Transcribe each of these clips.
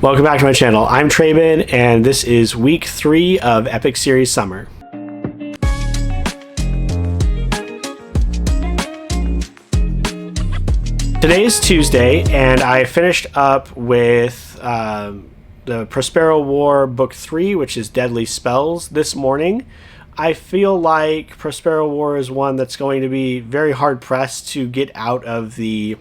Welcome back to my channel. I'm Traben, and this is week 3 of Epic Series Summer. Today is Tuesday, and I finished up with the Prospero War Book 3, which is Deadly Spells, this morning. I feel like Prospero War is one that's going to be very hard-pressed to get out of the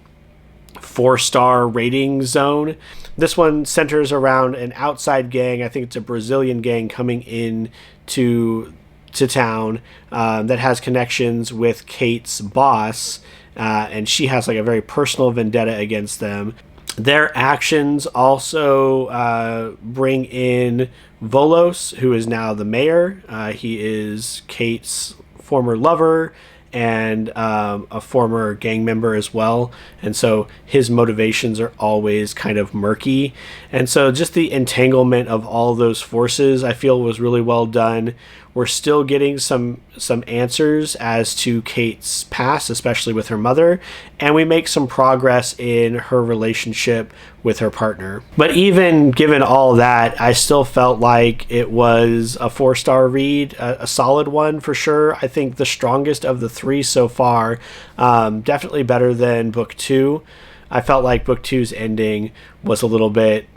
4-star rating zone. This one centers around an outside gang. I think it's a Brazilian gang coming in to town that has connections with Kate's boss, and she has like a very personal vendetta against them. Their actions also bring in Volos, who is now the mayor. He is Kate's former lover and a former gang member as well, and so his motivations are always kind of murky, and so just the entanglement of all those forces I feel was really well done. We're still getting some answers as to Kate's past, especially with her mother, and we make some progress in her relationship with her partner. But even given all that, I still felt like it was a 4-star read, a solid one for sure. I think the strongest of the 3 so far, definitely better than Book 2. I felt like Book 2's ending was a little bit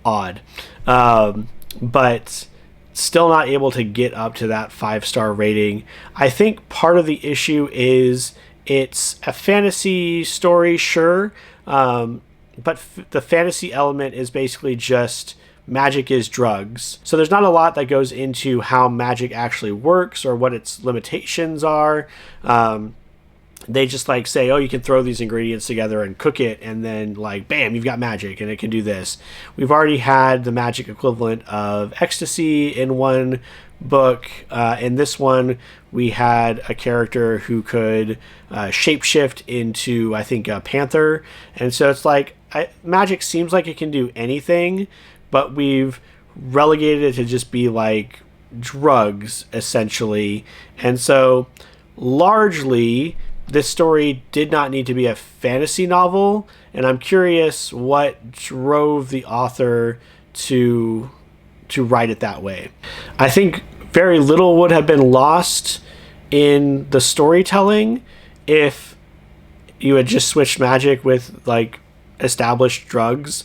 odd, but still not able to get up to that 5-star rating. I think part of the issue is it's a fantasy story, sure, but the fantasy element is basically just magic is drugs. So there's not a lot that goes into how magic actually works or what its limitations are. They just like say, oh, you can throw these ingredients together and cook it, and then like, bam, you've got magic and it can do this. We've already had the magic equivalent of ecstasy in one book. In this one, we had a character who could shapeshift into, I think, a panther. And so it's like, magic seems like it can do anything, but we've relegated it to just be like drugs, essentially. And so largely, this story did not need to be a fantasy novel, and I'm curious what drove the author to write it that way. I think very little would have been lost in the storytelling if you had just switched magic with like established drugs.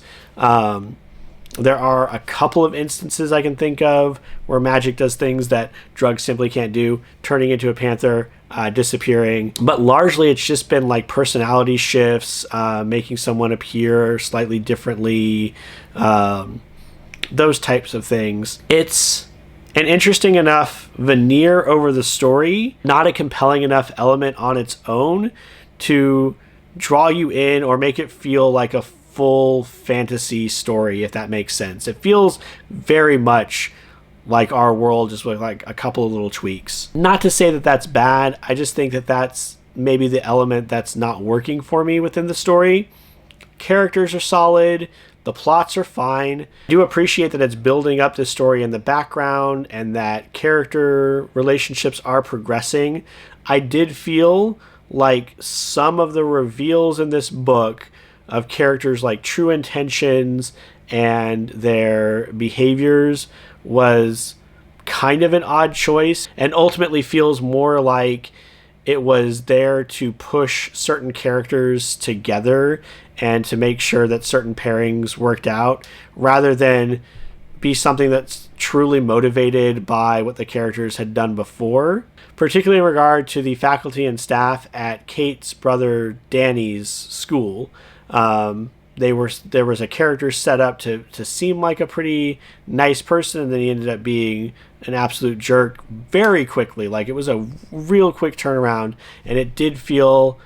There are a couple of instances I can think of where magic does things that drugs simply can't do, turning into a panther, disappearing. But largely it's just been like personality shifts, making someone appear slightly differently, those types of things. It's an interesting enough veneer over the story, not a compelling enough element on its own to draw you in or make it feel like a full fantasy story, if that makes sense. It feels very much like our world, just with like a couple of little tweaks. Not to say that that's bad, I just think that that's maybe the element that's not working for me within the story. Characters are solid, the plots are fine. I do appreciate that it's building up this story in the background and that character relationships are progressing. I did feel like some of the reveals in this book of characters' like true intentions and their behaviors was kind of an odd choice, and ultimately feels more like it was there to push certain characters together and to make sure that certain pairings worked out, rather than be something that's truly motivated by what the characters had done before, particularly in regard to the faculty and staff at Kate's brother Danny's school. There was a character set up to seem like a pretty nice person, and then he ended up being an absolute jerk very quickly. Like, it was a real quick turnaround, and it didn't feel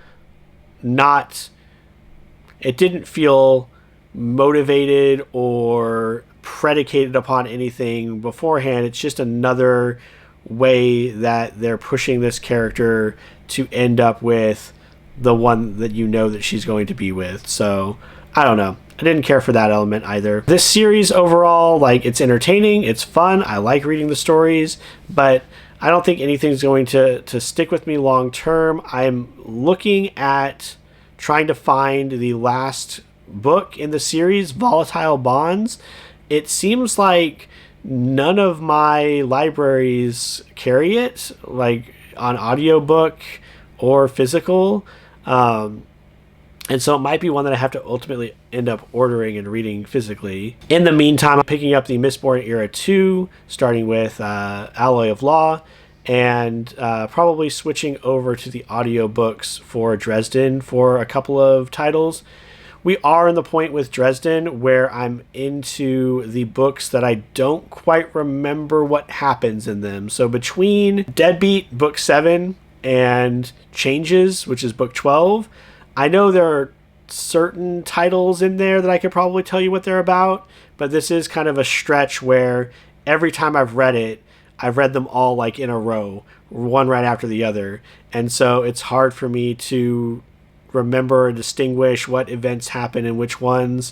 motivated or predicated upon anything beforehand. It's just another way that they're pushing this character to end up with the one that you know that she's going to be with. So I don't know. I didn't care for that element either. This series overall, like, it's entertaining, it's fun, I like reading the stories, but I don't think anything's going to stick with me long term. I'm looking at trying to find the last book in the series, Volatile Bonds. It seems like none of my libraries carry it, like on audiobook or physical. And so it might be one that I have to ultimately end up ordering and reading physically. In the meantime, I'm picking up the Mistborn Era 2, starting with Alloy of Law, and probably switching over to the audiobooks for Dresden for a couple of titles. We are in the point with Dresden where I'm into the books that I don't quite remember what happens in them. So between Deadbeat, Book 7, and Changes, which is Book 12, I know there are certain titles in there that I could probably tell you what they're about, but this is kind of a stretch where every time I've read it, I've read them all like in a row, one right after the other. And so it's hard for me to remember and distinguish what events happen in which ones.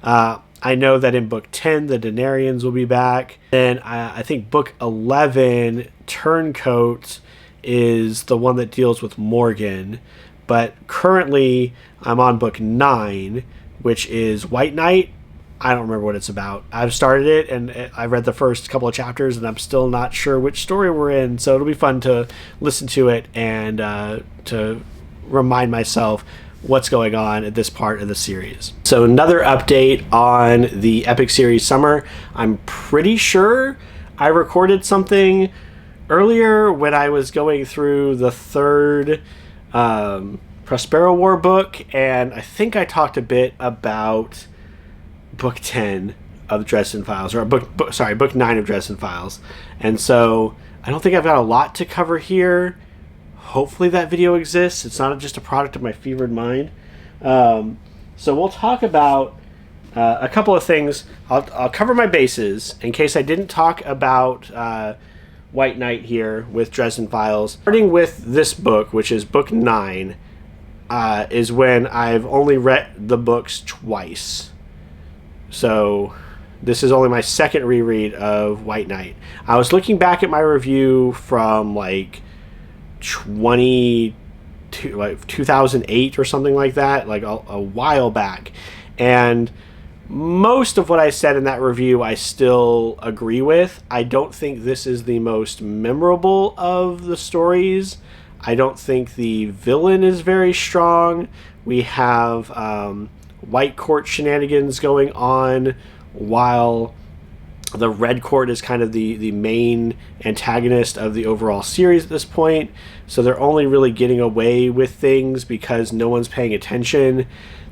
I know that in Book 10, the Denarians will be back. Then I think Book 11, Turncoat, is the one that deals with Morgan. But currently, I'm on Book 9, which is White Knight. I don't remember what it's about. I've started it, and I read the first couple of chapters, and I'm still not sure which story we're in. So it'll be fun to listen to it and to remind myself what's going on at this part of the series. So another update on the Epic Series Summer. I'm pretty sure I recorded something earlier when I was going through the third Prospero War book, and I think I talked a bit about Book 10 of Dresden Files, or Book 9 of Dresden Files. And so I don't think I've got a lot to cover here. Hopefully that video exists. It's not just a product of my fevered mind. So we'll talk about a couple of things. I'll cover my bases in case I didn't talk about White Knight here with Dresden Files. Starting with this book, which is Book 9, is when I've only read the books twice. So this is only my second reread of White Knight. I was looking back at my review from like 2008 or something like that, like a while back. And most of what I said in that review I still agree with. I don't think this is the most memorable of the stories. I don't think the villain is very strong. We have White Court shenanigans going on while the Red Court is kind of the main antagonist of the overall series at this point. So they're only really getting away with things because no one's paying attention.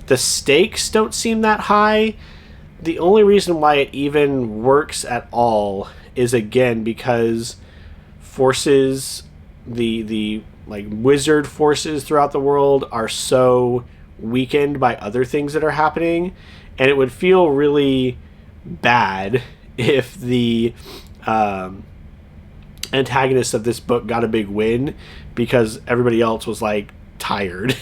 The stakes don't seem that high. The only reason why it even works at all is, again, because forces, the like wizard forces throughout the world are so weakened by other things that are happening, and it would feel really bad if the antagonist of this book got a big win because everybody else was like tired.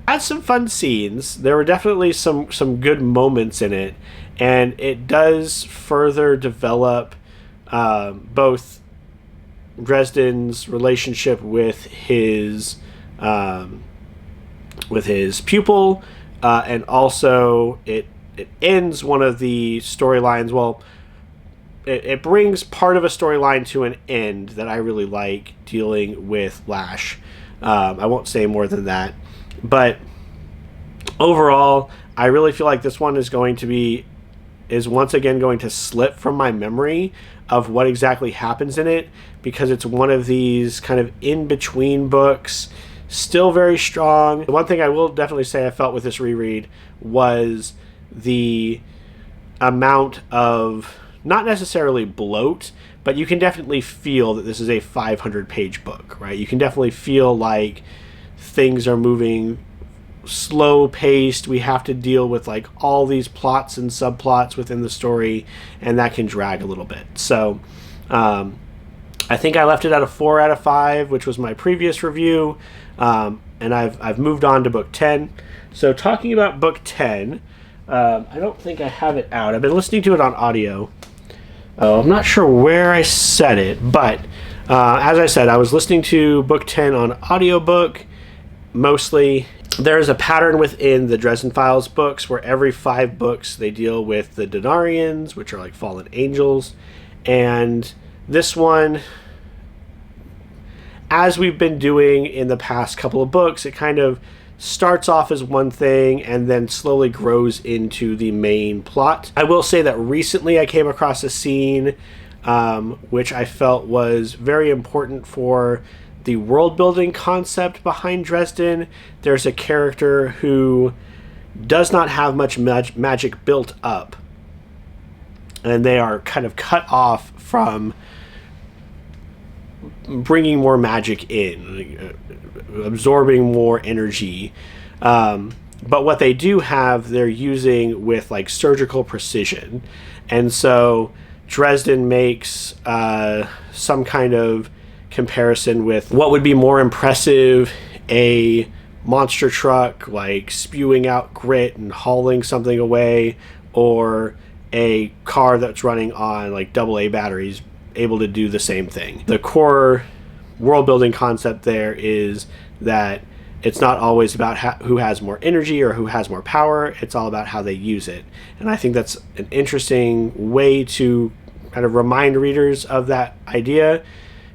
Had some fun scenes. There were definitely some good moments in it, and it does further develop both Dresden's relationship with his pupil, and also it ends one of the storylines. Well, it brings part of a storyline to an end that I really like, dealing with Lash. I won't say more than that. But overall, I really feel like this one is once again going to slip from my memory of what exactly happens in it, because it's one of these kind of in-between books, still very strong. The one thing I will definitely say I felt with this reread was the amount of, not necessarily bloat, but you can definitely feel that this is a 500-page book, right? You can definitely feel like things are moving slow paced. We have to deal with like all these plots and subplots within the story, and that can drag a little bit. So I think I left it at a 4 out of 5, which was my previous review, and I've moved on to Book 10. So talking about Book 10, I don't think I have it out. I've been listening to it on audio. I'm not sure where I said it, but as I said, I was listening to Book 10 on audiobook mostly, There's a pattern within the Dresden Files books where every 5 books they deal with the Denarians, which are like fallen angels. And this one, as we've been doing in the past couple of books, it kind of starts off as one thing and then slowly grows into the main plot. I will say that recently I came across a scene which I felt was very important for the world building concept behind Dresden. There's a character who does not have much magic built up, and they are kind of cut off from bringing more magic in, absorbing more energy. But what they do have, they're using with like surgical precision. And so Dresden makes some kind of comparison with what would be more impressive: a monster truck like spewing out grit and hauling something away, or a car that's running on like AA batteries able to do the same thing. The core world building concept there is that it's not always about who has more energy or who has more power. It's all about how they use it. And I think that's an interesting way to kind of remind readers of that idea.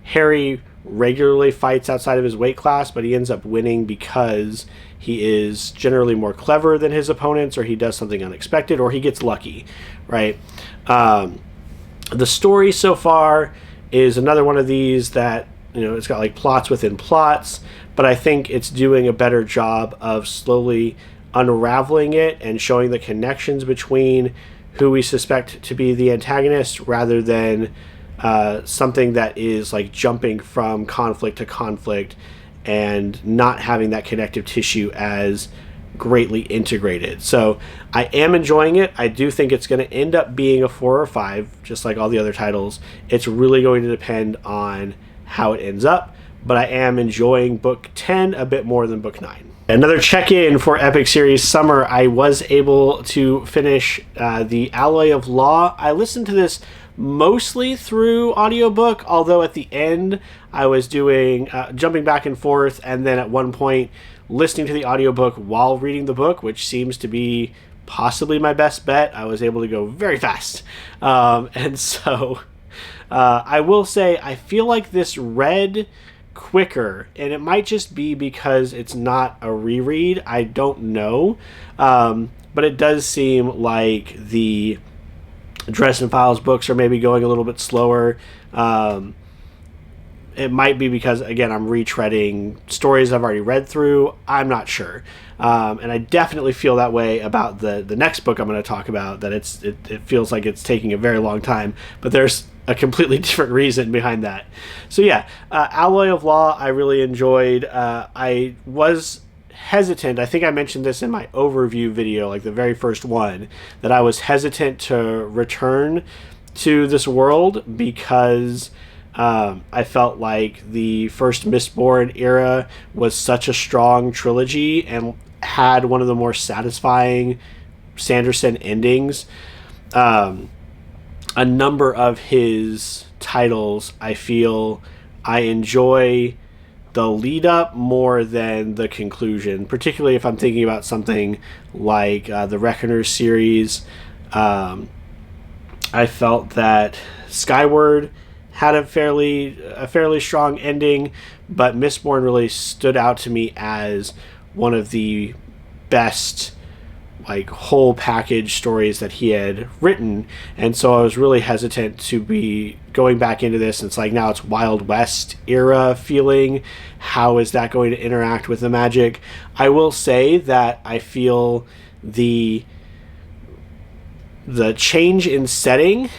Harry regularly fights outside of his weight class, but he ends up winning because he is generally more clever than his opponents, or he does something unexpected, or he gets lucky, right? The story so far is another one of these that, it's got like plots within plots, but I think it's doing a better job of slowly unraveling it and showing the connections between who we suspect to be the antagonist, rather than something that is like jumping from conflict to conflict and not having that connective tissue as greatly integrated. So I am enjoying it. I do think it's going to end up being a 4 or 5, just like all the other titles. It's really going to depend on how it ends up, but I am enjoying book 10 a bit more than book 9. Another check-in for Epic Series Summer. I was able to finish the Alloy of Law. I listened to this mostly through audiobook, although at the end I was doing jumping back and forth, and then at one point listening to the audiobook while reading the book, which seems to be possibly my best bet. I was able to go very fast. And so I will say I feel like this read quicker, and it might just be because it's not a reread. I don't know. But it does seem like the Dresden Files books are maybe going a little bit slower. It might be because, again, I'm retreading stories I've already read through. I'm not sure. And I definitely feel that way about the next book I'm going to talk about, that it feels like it's taking a very long time. But there's a completely different reason behind that. So yeah, Alloy of Law I really enjoyed. I was hesitant. I think I mentioned this in my overview video, like the very first one, that I was hesitant to return to this world because I felt like the first Mistborn era was such a strong trilogy and had one of the more satisfying Sanderson endings. A number of his titles, I feel I enjoy the lead up more than the conclusion, particularly if I'm thinking about something like the Reckoner series. I felt that Skyward had a fairly strong ending, but Mistborn really stood out to me as one of the best like whole package stories that he had written. And so I was really hesitant to be going back into this. It's like, now it's Wild West era feeling. How is that going to interact with the magic? I will say that I feel the change in setting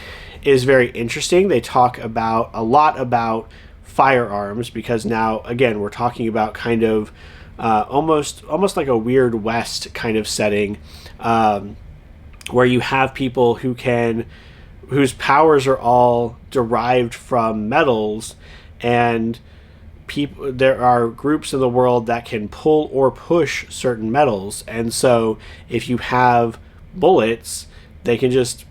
is very interesting. They talk about a lot about firearms, because now again we're talking about kind of almost like a Weird West kind of setting, where you have people whose powers are all derived from metals, and there are groups in the world that can pull or push certain metals. And so if you have bullets, they can just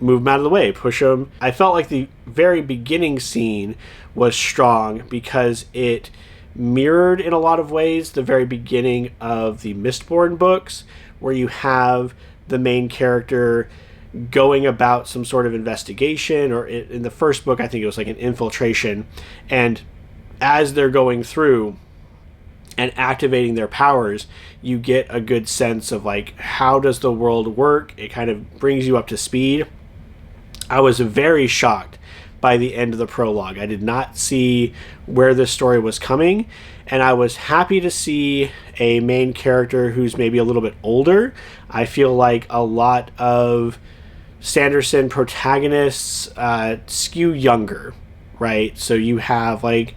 move them out of the way, push them. I felt like the very beginning scene was strong because it mirrored in a lot of ways the very beginning of the Mistborn books, where you have the main character going about some sort of investigation, or in the first book I think it was like an infiltration, and as they're going through and activating their powers, you get a good sense of like, how does the world work. It kind of brings you up to speed. I was very shocked by the end of the prologue. I did not see where this story was coming, and I was happy to see a main character who's maybe a little bit older. I feel like a lot of Sanderson protagonists skew younger, right? So you have like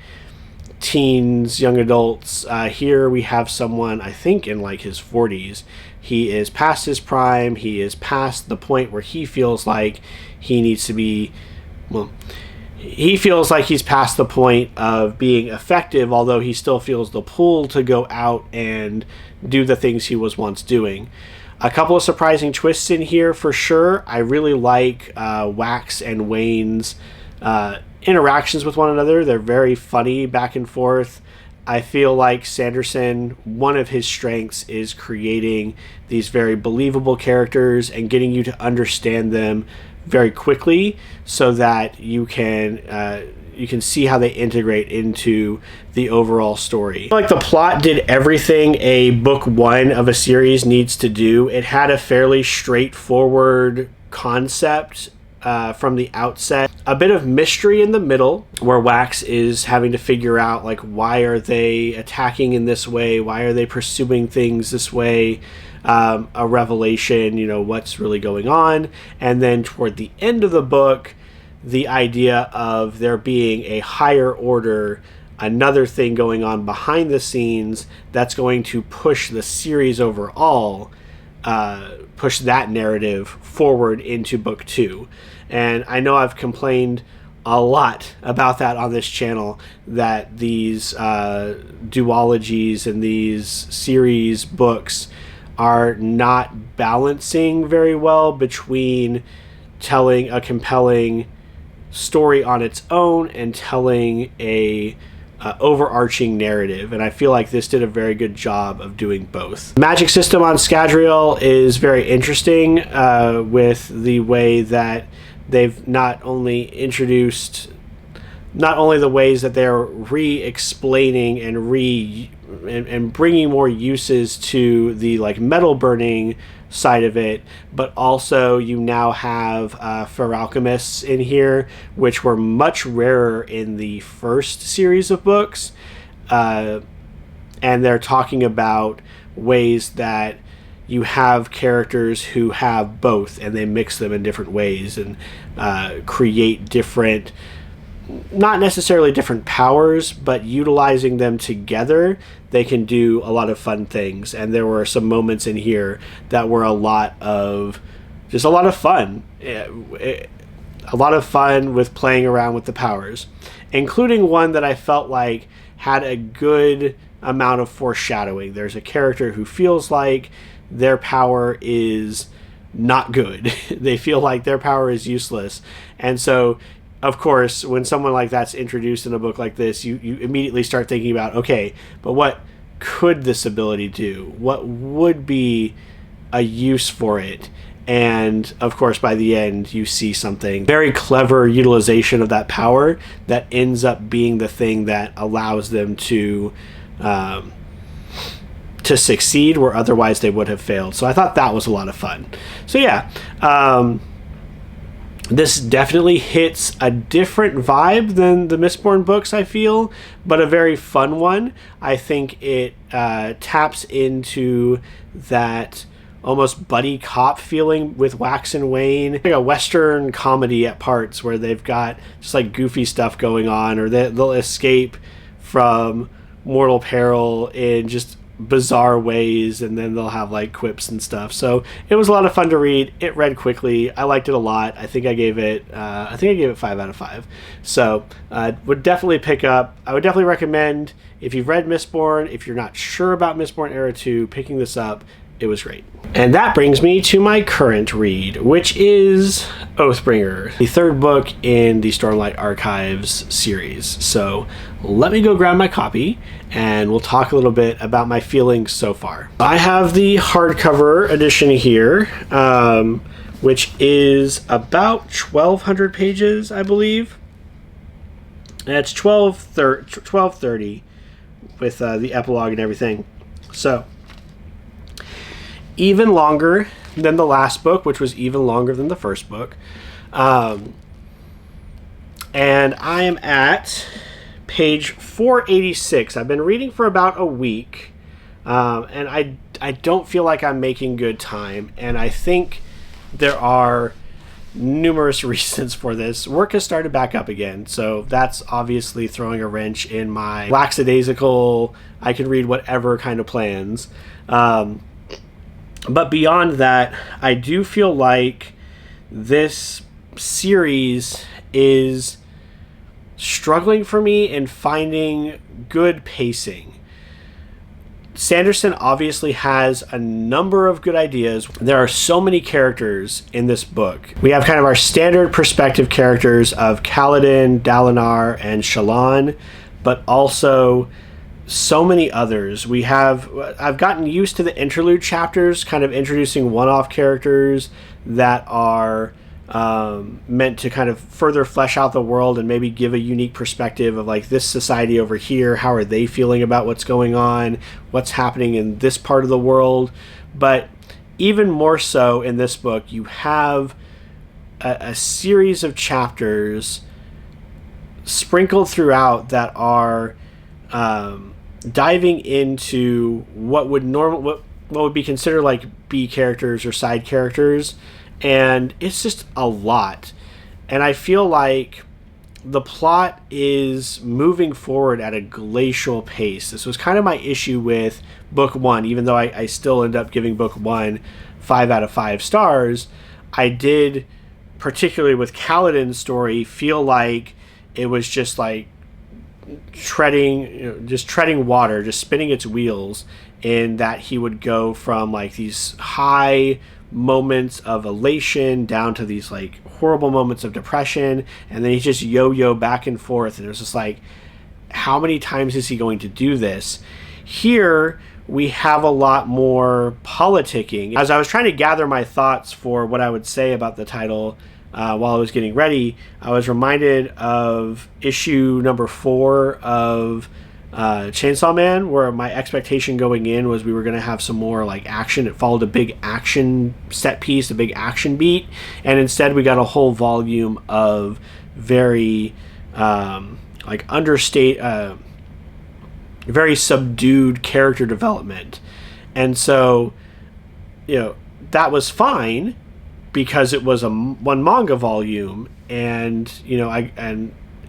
teens, young adults. Here we have someone, I think, in like his 40s. He is past his prime. He is past the point where he feels like he needs to be, well, he feels like he's past the point of being effective, although he still feels the pull to go out and do the things he was once doing. A couple of surprising twists in here for sure. I really like Wax and Wayne's interactions with one another. They're very funny back and forth. I feel like Sanderson, one of his strengths is creating these very believable characters and getting you to understand them very quickly, so that you can see how they integrate into the overall story. Like, the plot did everything a book one of a series needs to do. It had a fairly straightforward concept from the outset. A bit of mystery in the middle, where Wax is having to figure out, like, why are they attacking in this way? Why are they pursuing things this way? A revelation, what's really going on. And then toward the end of the book, the idea of there being a higher order, another thing going on behind the scenes that's going to push the series overall, push that narrative forward into book two. And I know I've complained a lot about that on this channel, that these duologies and these series books are not balancing very well between telling a compelling story on its own and telling a overarching narrative, and I feel like this did a very good job of doing both. The magic system on Scadrial is very interesting, with the way that they've not only the ways that they're re-explaining and bringing more uses to the like metal burning side of it, but also you now have feralchemists in here, which were much rarer in the first series of books, and they're talking about ways that you have characters who have both, and they mix them in different ways and create different, not necessarily different powers, but utilizing them together, they can do a lot of fun things. And there were some moments in here that were a lot of fun. A lot of fun with playing around with the powers, including one that I felt like had a good amount of foreshadowing. There's a character who feels like their power is not good. They feel like their power is useless. And so, of course, when someone like that's introduced in a book like this, you immediately start thinking about, okay, but what could this ability do? What would be a use for it? And, of course, by the end, you see something very clever utilization of that power that ends up being the thing that allows them to succeed where otherwise they would have failed. So I thought that was a lot of fun. So, yeah. This definitely hits a different vibe than the Mistborn books, I feel, but a very fun one. I think it taps into that almost buddy cop feeling with Wax and Wayne, like a Western comedy at parts where they've got just like goofy stuff going on, or they'll escape from mortal peril in just bizarre ways, and then they'll have like quips and stuff. So it was a lot of fun to read. It read quickly. I liked it a lot. I think I gave it 5 out of 5. So would definitely pick up. I would definitely recommend, if you've read Mistborn, if you're not sure about Mistborn Era 2, picking this up it was great. And that brings me to my current read, which is Oathbringer, the third book in the Stormlight Archives series. So let me go grab my copy and we'll talk a little bit about my feelings so far. I have the hardcover edition here, which is about 1,200 pages, I believe. And it's 1230 with the epilogue and everything. So even longer than the last book, which was even longer than the first book. And I am at page 486. I've been reading for about a week, and I don't feel like I'm making good time, and I think there are numerous reasons for this. Work has started back up again, so that's obviously throwing a wrench in my lackadaisical, I can read whatever kind of plans. But beyond that, I do feel like this series is struggling for me in finding good pacing. Sanderson obviously has a number of good ideas. There are so many characters in this book. We have kind of our standard perspective characters of Kaladin, Dalinar, and Shallan, but also so many others. I've gotten used to the interlude chapters, kind of introducing one-off characters that are meant to kind of further flesh out the world and maybe give a unique perspective of like this society over here, how are they feeling about what's going on, what's happening in this part of the world. But even more so in this book, you have a series of chapters sprinkled throughout that are diving into what would be considered like B characters or side characters, and it's just a lot. And I feel like the plot is moving forward at a glacial pace. This was kind of my issue with book one, even though I still end up giving book one 5 out of 5 stars. I did, particularly with Kaladin's story, feel like it was just like treading water, just spinning its wheels, in that he would go from like these high moments of elation down to these like horrible moments of depression, and then he just yo-yo back and forth, and it was just like, how many times is he going to do this? Here we have a lot more politicking. As I was trying to gather my thoughts for what I would say about the title while I was getting ready, I was reminded of issue number 4 of Chainsaw Man, where my expectation going in was we were going to have some more like action. It followed a big action set piece, a big action beat, and instead we got a whole volume of very very subdued character development. And so, that was fine because it was one manga volume, and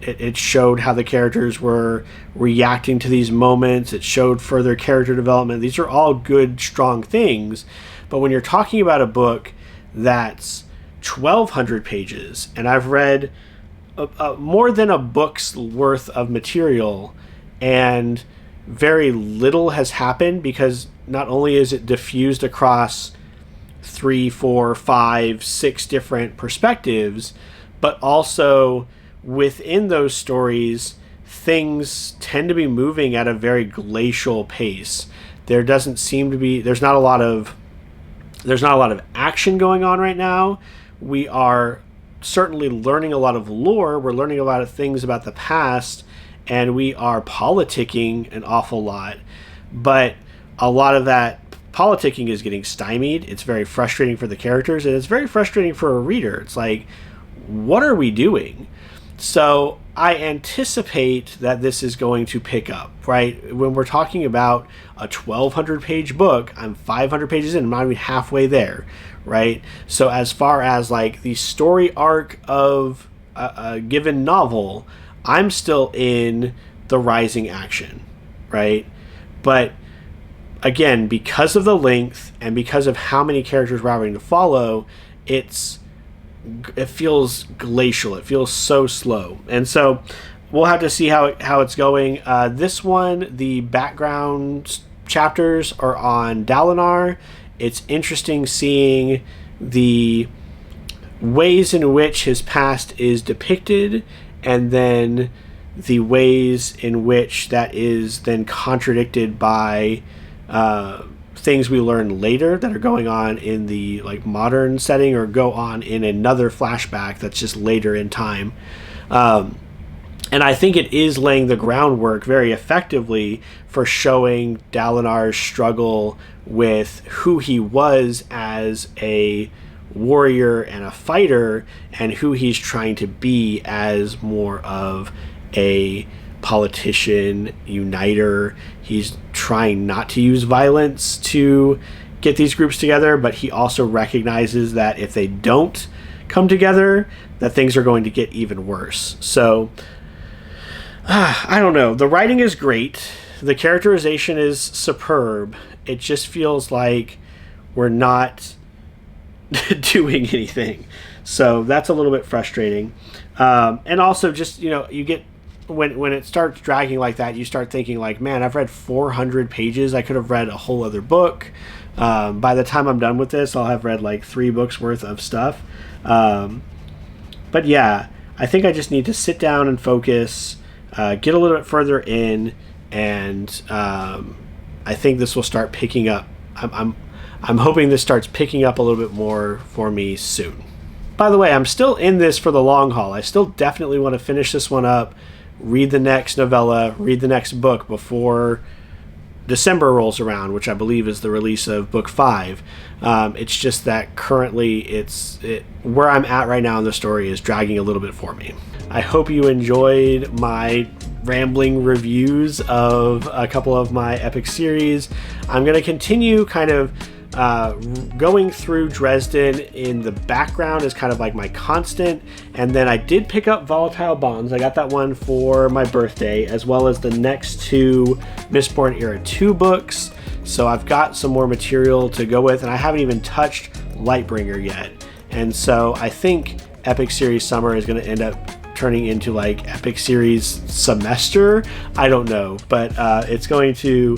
it showed how the characters were reacting to these moments. It showed further character development. These are all good, strong things. But when you're talking about a book that's 1,200 pages, and I've read more than a book's worth of material, and very little has happened, because not only is it diffused across 3, 4, 5, 6 different perspectives, but also within those stories, things tend to be moving at a very glacial pace. There's not a lot of action going on right now. We are certainly learning a lot of lore. We're learning a lot of things about the past, and we are politicking an awful lot. But a lot of that politicking is getting stymied. It's very frustrating for the characters, and it's very frustrating for a reader. It's like, what are we doing? So I anticipate that this is going to pick up, right? When we're talking about a 1,200 page book, I'm 500 pages in, I'm not even halfway there, right? So as far as like the story arc of a given novel, I'm still in the rising action, right? But again, because of the length and because of how many characters we're having to follow, it feels glacial. It feels so slow. And so we'll have to see how it's going. This one, the background chapters are on Dalinar, It's interesting seeing the ways in which his past is depicted, and then the ways in which that is then contradicted by things we learn later that are going on in the like modern setting, or go on in another flashback that's just later in time. And I think it is laying the groundwork very effectively for showing Dalinar's struggle with who he was as a warrior and a fighter, and who he's trying to be as more of a politician, uniter. He's trying not to use violence to get these groups together, but he also recognizes that if they don't come together, that things are going to get even worse. So I don't know. The writing is great. The characterization is superb. It just feels like we're not doing anything. So that's a little bit frustrating. And also just, you get, when it starts dragging like that, you start thinking like, man, I've read 400 pages. I could have read a whole other book. By the time I'm done with this, I'll have read like 3 books worth of stuff. But yeah, I think I just need to sit down and focus, get a little bit further in, and I think this will start picking up. I'm hoping this starts picking up a little bit more for me soon. By the way, I'm still in this for the long haul. I still definitely want to finish this one up, read the next novella, read the next book before December rolls around, which I believe is the release of book 5. It's just that currently where I'm at right now in the story is dragging a little bit for me. I hope you enjoyed my rambling reviews of a couple of my epic series. I'm going to continue kind of going through Dresden in the background is kind of like my constant. And then I did pick up Volatile Bonds. I got that one for my birthday, as well as the next 2 Mistborn Era 2 books. So I've got some more material to go with, and I haven't even touched Lightbringer yet. And so I think Epic Series Summer is going to end up turning into like Epic Series Semester. I don't know, but it's going to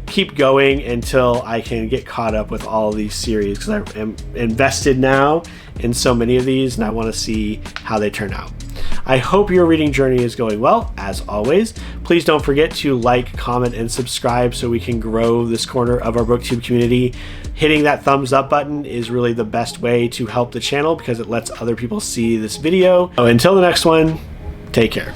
keep going until I can get caught up with all of these series, because I am invested now in so many of these, and I want to see how they turn out. I hope your reading journey is going well. As always, please don't forget to like, comment, and subscribe so we can grow this corner of our booktube community. Hitting that thumbs up button is really the best way to help the channel, because it lets other people see this video. So until the next one, take care.